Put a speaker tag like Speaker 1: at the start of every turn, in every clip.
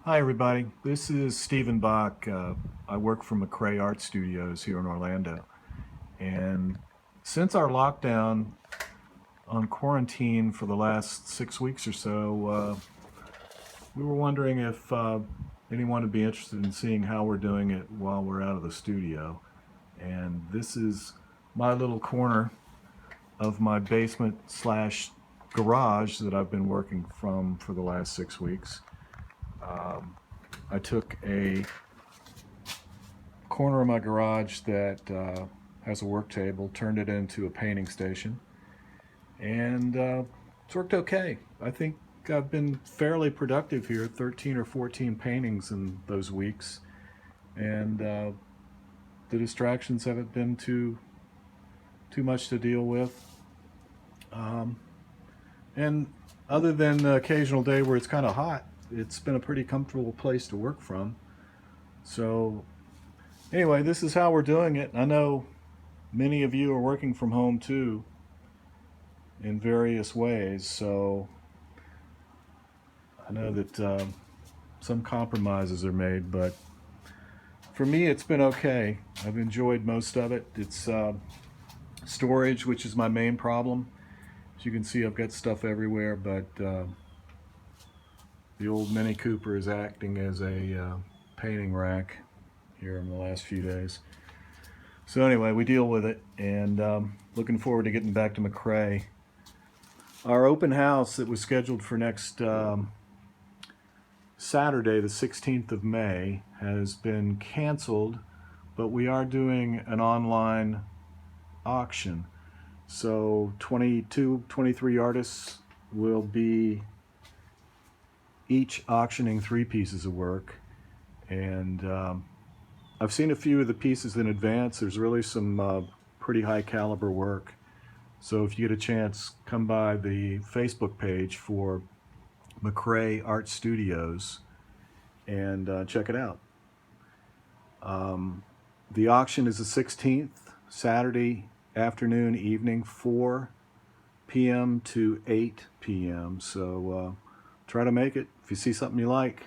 Speaker 1: Hi everybody, this is Stephen Bach. I work for McCray Art Studios here in Orlando. And since our lockdown on quarantine for the last 6 weeks or so, we were wondering if anyone would be interested in seeing how we're doing it while we're out of the studio. And this is my little corner of my basement slash garage that I've been working from for the last 6 weeks. I took a corner of my garage that has a work table, turned it into a painting station, and it's worked okay. I think I've been fairly productive here, 13 or 14 paintings in those weeks, and the distractions haven't been too much to deal with. And other than the occasional day where it's kind of hot, it's been a pretty comfortable place to work from. So anyway, this is how we're doing it. I know many of you are working from home too in various ways, so I know that some compromises are made, but for me it's been okay. I've enjoyed most of it. It's storage, which is my main problem. As you can see, I've got stuff everywhere, but the old Mini Cooper is acting as a painting rack here in the last few days. So anyway, we deal with it, and looking forward to getting back to McCray. Our open house that was scheduled for next Saturday, the 16th of May, has been canceled, but we are doing an online auction. So 23 artists will be each auctioning 3 pieces of work, and I've seen a few of the pieces in advance. There's really some pretty high caliber work, so if you get a chance, come by the Facebook page for McCray Art Studios and check it out. The auction is the 16th, Saturday afternoon, evening, 4 p.m. to 8 p.m. So try to make it. If you see something you like,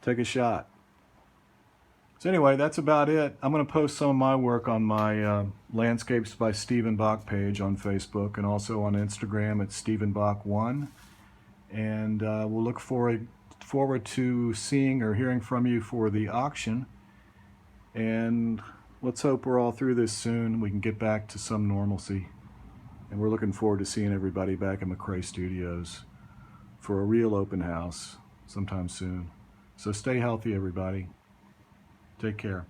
Speaker 1: take a shot. So anyway, that's about it. I'm going to post some of my work on my Landscapes by Stephen Bach page on Facebook, and also on Instagram at StephenBach1. And we'll look forward to seeing or hearing from you for the auction. And let's hope we're all through this soon. We can get back to some normalcy. And we're looking forward to seeing everybody back in McCray Studios for a real open house sometime soon. So stay healthy, everybody. Take care.